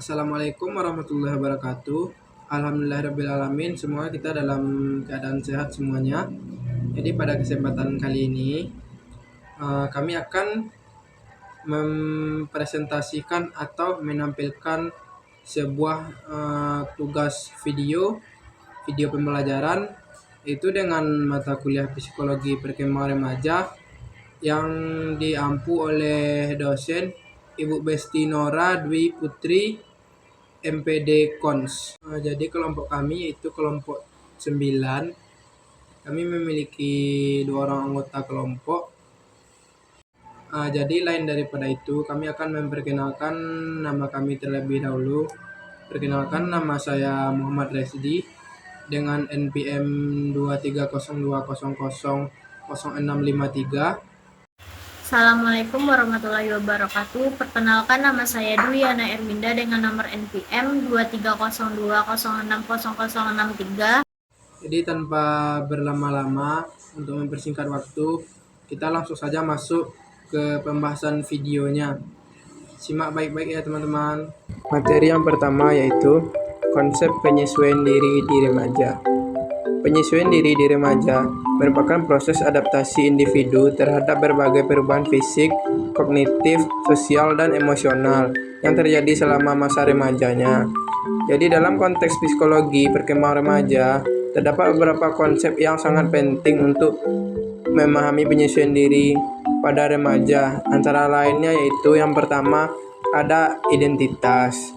Assalamualaikum warahmatullahi wabarakatuh. Alhamdulillahirrabbilalamin. Semoga kita dalam keadaan sehat semuanya. Jadi pada kesempatan kali ini kami akan mempresentasikan atau menampilkan sebuah tugas video pembelajaran, itu dengan mata kuliah psikologi perkembangan remaja yang diampu oleh dosen Ibu Besti Nora Dwi Putri, MPD Kons. Jadi kelompok kami yaitu kelompok 9. Kami memiliki 2 orang anggota kelompok. Jadi lain daripada itu, kami akan memperkenalkan nama kami terlebih dahulu. Perkenalkan, nama saya Muhammad Resdi dengan NPM 23020000653. Assalamualaikum warahmatullahi wabarakatuh. Perkenalkan, nama saya Dwi Yana Erminda dengan nomor NPM 23020060063. Jadi tanpa berlama-lama, untuk mempersingkat waktu, kita langsung saja masuk ke pembahasan videonya. Simak baik-baik ya teman-teman. Materi yang pertama yaitu konsep penyesuaian diri di remaja. Penyesuaian diri di remaja merupakan proses adaptasi individu terhadap berbagai perubahan fisik, kognitif, sosial, dan emosional yang terjadi selama masa remajanya. Jadi dalam konteks psikologi perkembangan remaja, terdapat beberapa konsep yang sangat penting untuk memahami penyesuaian diri pada remaja. Antara lainnya yaitu yang pertama ada identitas.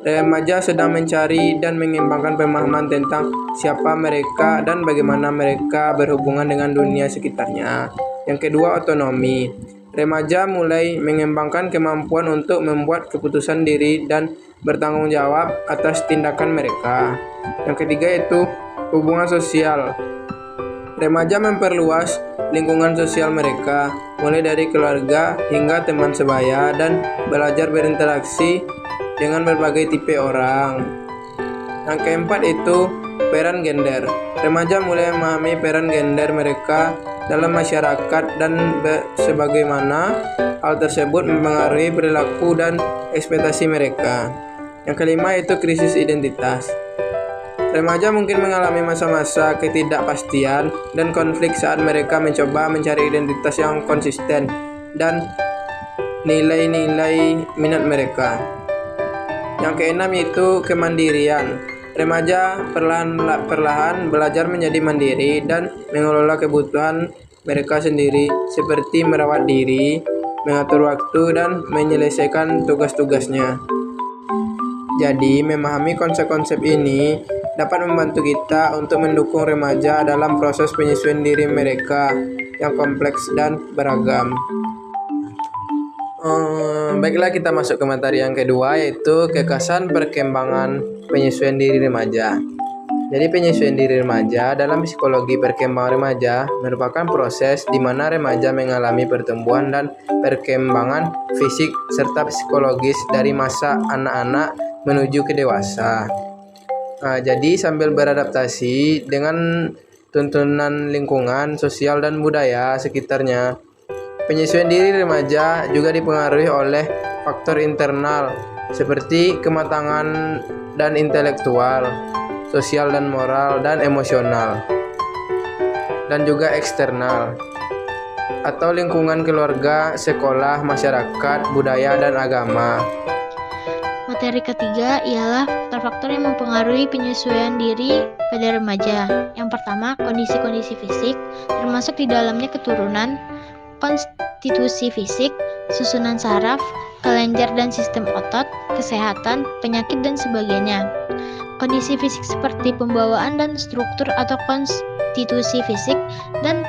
Remaja sedang mencari dan mengembangkan pemahaman tentang siapa mereka dan bagaimana mereka berhubungan dengan dunia sekitarnya. Yang kedua, otonomi. Remaja mulai mengembangkan kemampuan untuk membuat keputusan diri dan bertanggung jawab atas tindakan mereka. Yang ketiga yaitu hubungan sosial. Remaja memperluas lingkungan sosial mereka, mulai dari keluarga hingga teman sebaya, dan belajar berinteraksi dengan berbagai tipe orang. Yang keempat itu peran gender. Remaja mulai memahami peran gender mereka dalam masyarakat dan sebagaimana hal tersebut mempengaruhi perilaku dan ekspektasi mereka. Yang kelima itu krisis identitas. Remaja mungkin mengalami masa-masa ketidakpastian dan konflik saat mereka mencoba mencari identitas yang konsisten dan nilai-nilai minat mereka. Yang keenam yaitu kemandirian. Remaja perlahan belajar menjadi mandiri dan mengelola kebutuhan mereka sendiri, seperti merawat diri, mengatur waktu, dan menyelesaikan tugas-tugasnya. Jadi, memahami konsep-konsep ini dapat membantu kita untuk mendukung remaja dalam proses penyesuaian diri mereka yang kompleks dan beragam. Baiklah, kita masuk ke materi yang kedua, yaitu kekasan perkembangan penyesuaian diri remaja. Jadi penyesuaian diri remaja dalam psikologi perkembangan remaja merupakan proses di mana remaja mengalami pertumbuhan dan perkembangan fisik serta psikologis dari masa anak-anak menuju ke dewasa. Jadi sambil beradaptasi dengan tuntunan lingkungan, sosial, dan budaya sekitarnya, penyesuaian diri remaja juga dipengaruhi oleh faktor internal seperti kematangan dan intelektual, sosial dan moral, dan emosional, dan juga eksternal atau lingkungan keluarga, sekolah, masyarakat, budaya, dan agama. Materi ketiga ialah faktor-faktor yang mempengaruhi penyesuaian diri pada remaja. Yang pertama, kondisi-kondisi fisik, termasuk di dalamnya keturunan, konstitusi fisik, susunan saraf, kelenjar dan sistem otot, kesehatan, penyakit, dan sebagainya. Kondisi fisik seperti pembawaan dan struktur atau konstitusi fisik, dan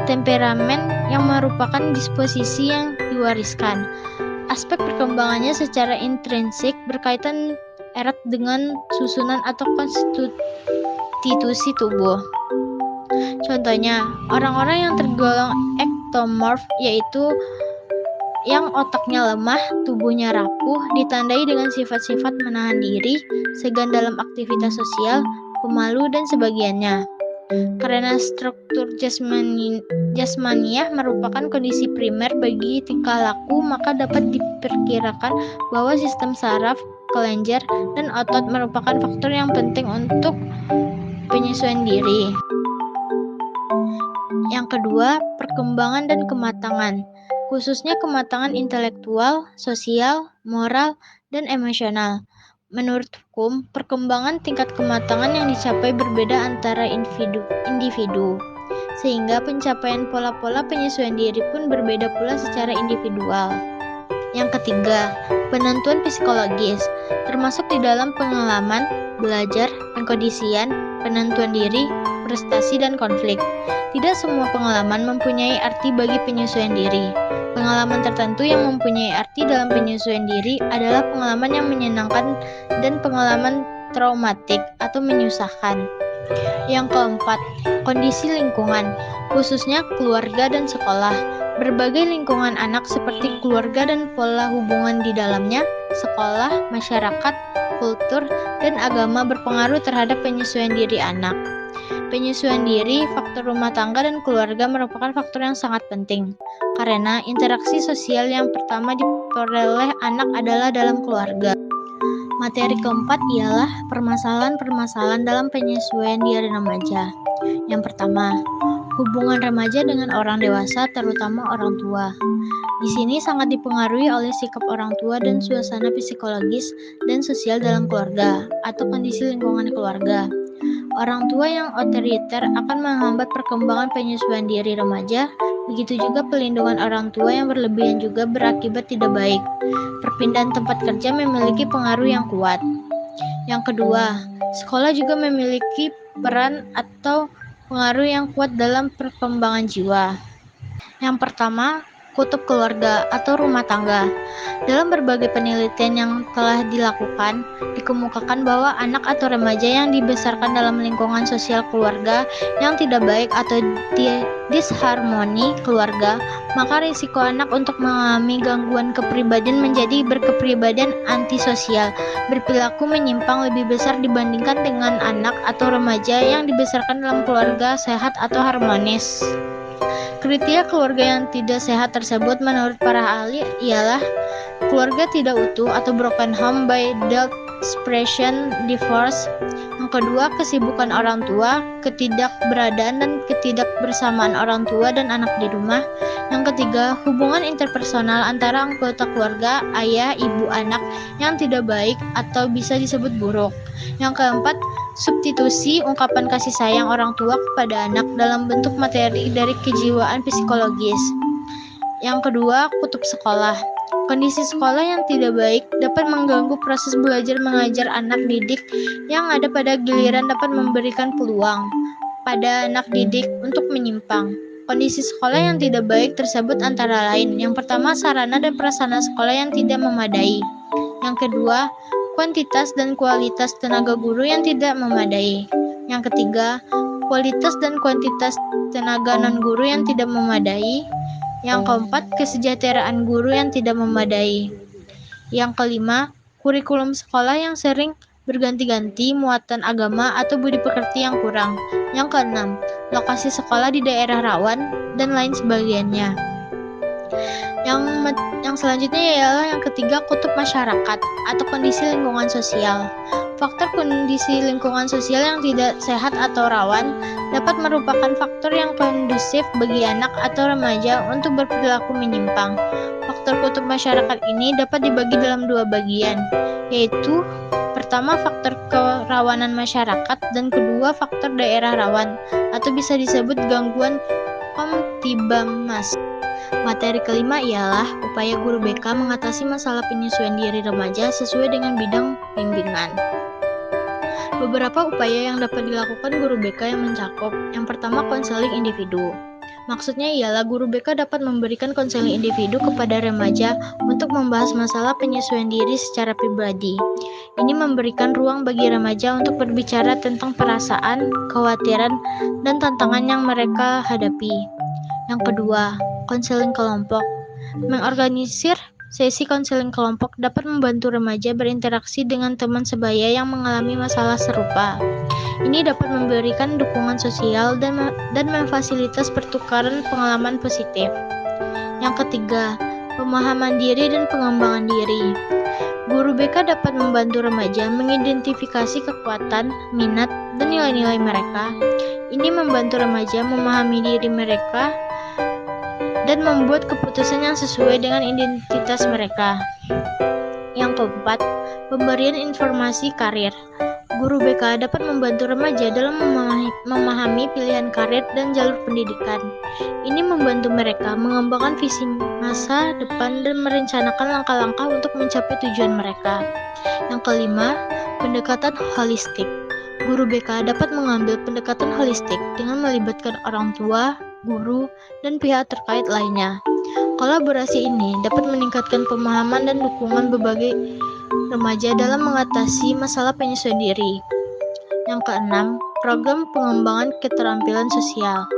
temperamen yang merupakan disposisi yang diwariskan. Aspek perkembangannya secara intrinsik berkaitan erat dengan susunan atau konstitusi tubuh. Contohnya, orang-orang yang tergolong ektomorf, yaitu yang otaknya lemah, tubuhnya rapuh, ditandai dengan sifat-sifat menahan diri, segan dalam aktivitas sosial, pemalu, dan sebagainya. Karena struktur jasmaniah merupakan kondisi primer bagi tingkah laku, maka dapat diperkirakan bahwa sistem saraf, kelenjar, dan otot merupakan faktor yang penting untuk penyesuaian diri. Yang kedua, perkembangan dan kematangan, khususnya kematangan intelektual, sosial, moral, dan emosional. Menurut hukum, perkembangan tingkat kematangan yang dicapai berbeda antara individu, sehingga pencapaian pola-pola penyesuaian diri pun berbeda pula secara individual. Yang ketiga, penentuan psikologis, termasuk di dalam pengalaman, belajar, pengkondisian, penentuan diri, prestasi, dan konflik. Tidak semua pengalaman mempunyai arti bagi penyesuaian diri. Pengalaman tertentu yang mempunyai arti dalam penyesuaian diri adalah pengalaman yang menyenangkan dan pengalaman traumatik atau menyusahkan. Yang keempat, kondisi lingkungan, khususnya keluarga dan sekolah. Berbagai lingkungan anak seperti keluarga dan pola hubungan di dalamnya, sekolah, masyarakat, kultur, dan agama berpengaruh terhadap penyesuaian diri anak. Penyesuaian diri, faktor rumah tangga dan keluarga merupakan faktor yang sangat penting, karena interaksi sosial yang pertama diperoleh anak adalah dalam keluarga. Materi keempat ialah permasalahan-permasalahan dalam penyesuaian diri remaja. Yang pertama, hubungan remaja dengan orang dewasa, terutama orang tua. Di sini sangat dipengaruhi oleh sikap orang tua dan suasana psikologis dan sosial dalam keluarga atau kondisi lingkungan keluarga. Orang tua yang otoriter akan menghambat perkembangan penyesuaian diri remaja, begitu juga pelindungan orang tua yang berlebihan juga berakibat tidak baik. Perpindahan tempat kerja memiliki pengaruh yang kuat. Yang kedua, sekolah juga memiliki peran atau pengaruh yang kuat dalam perkembangan jiwa. Yang pertama, kutub keluarga atau rumah tangga. Dalam berbagai penelitian yang telah dilakukan, dikemukakan bahwa anak atau remaja yang dibesarkan dalam lingkungan sosial keluarga yang tidak baik atau disharmoni keluarga, maka risiko anak untuk mengalami gangguan kepribadian menjadi berkepribadian antisosial, berperilaku menyimpang lebih besar dibandingkan dengan anak atau remaja yang dibesarkan dalam keluarga sehat atau harmonis. Kriteria keluarga yang tidak sehat tersebut menurut para ahli ialah keluarga tidak utuh atau broken home by death, separation, divorce. Yang kedua, kesibukan orang tua, ketidakberadaan dan ketidakbersamaan orang tua dan anak di rumah. Yang ketiga, hubungan interpersonal antara anggota keluarga, ayah, ibu, anak yang tidak baik atau bisa disebut buruk. Yang keempat, substitusi ungkapan kasih sayang orang tua kepada anak dalam bentuk materi dari kejiwaan psikologis. Yang kedua, kutub sekolah. Kondisi sekolah yang tidak baik dapat mengganggu proses belajar mengajar anak didik yang ada pada giliran dapat memberikan peluang pada anak didik untuk menyimpang. Kondisi sekolah yang tidak baik tersebut antara lain, yang pertama, sarana dan prasarana sekolah yang tidak memadai. Yang kedua, kuantitas dan kualitas tenaga guru yang tidak memadai. Yang ketiga, kualitas dan kuantitas tenaga non-guru yang tidak memadai. Yang keempat, kesejahteraan guru yang tidak memadai. Yang kelima, kurikulum sekolah yang sering berganti-ganti, muatan agama atau budi pekerti yang kurang. Yang keenam, lokasi sekolah di daerah rawan, dan lain sebagainya. Yang selanjutnya ialah yang ketiga, kutub masyarakat atau kondisi lingkungan sosial. Faktor kondisi lingkungan sosial yang tidak sehat atau rawan dapat merupakan faktor yang kondusif bagi anak atau remaja untuk berperilaku menyimpang. Faktor kutub masyarakat ini dapat dibagi dalam dua bagian, yaitu pertama, faktor kerawanan masyarakat, dan kedua, faktor daerah rawan atau bisa disebut gangguan Kamtibmas. Materi kelima ialah upaya guru BK mengatasi masalah penyesuaian diri remaja sesuai dengan bidang bimbingan. Beberapa upaya yang dapat dilakukan guru BK yang mencakup: yang pertama, konseling individu. Maksudnya ialah guru BK dapat memberikan konseling individu kepada remaja untuk membahas masalah penyesuaian diri secara pribadi. Ini memberikan ruang bagi remaja untuk berbicara tentang perasaan, kekhawatiran, dan tantangan yang mereka hadapi. Yang kedua, konseling kelompok. Mengorganisir sesi konseling kelompok dapat membantu remaja berinteraksi dengan teman sebaya yang mengalami masalah serupa. Ini dapat memberikan dukungan sosial dan memfasilitas pertukaran pengalaman positif. Yang ketiga, pemahaman diri dan pengembangan diri. Guru BK dapat membantu remaja mengidentifikasi kekuatan, minat, dan nilai-nilai mereka. Ini membantu remaja memahami diri mereka dan membuat keputusan yang sesuai dengan identitas mereka. Yang keempat, pemberian informasi karir. Guru BK dapat membantu remaja dalam memahami pilihan karir dan jalur pendidikan. Ini membantu mereka mengembangkan visi masa depan dan merencanakan langkah-langkah untuk mencapai tujuan mereka. Yang kelima, pendekatan holistik. Guru BK dapat mengambil pendekatan holistik dengan melibatkan orang tua, guru, dan pihak terkait lainnya. Kolaborasi ini dapat meningkatkan pemahaman dan dukungan berbagai remaja dalam mengatasi masalah penyesuaian diri. Yang keenam, program pengembangan keterampilan sosial.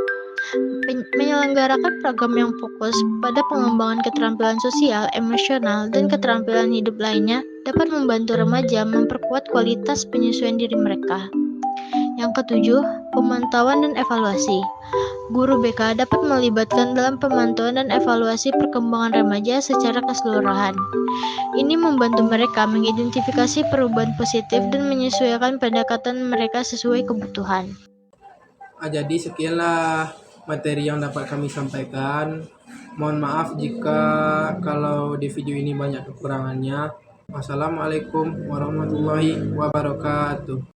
Menyelenggarakan program yang fokus pada pengembangan keterampilan sosial, emosional, dan keterampilan hidup lainnya dapat membantu remaja memperkuat kualitas penyesuaian diri mereka. Yang ketujuh, pemantauan dan evaluasi. Guru BK dapat melibatkan dalam pemantauan dan evaluasi perkembangan remaja secara keseluruhan. Ini membantu mereka mengidentifikasi perubahan positif dan menyesuaikan pendekatan mereka sesuai kebutuhan. Jadi sekianlah materi yang dapat kami sampaikan. Mohon maaf jika kalau di video ini banyak kekurangannya. Wassalamualaikum warahmatullahi wabarakatuh.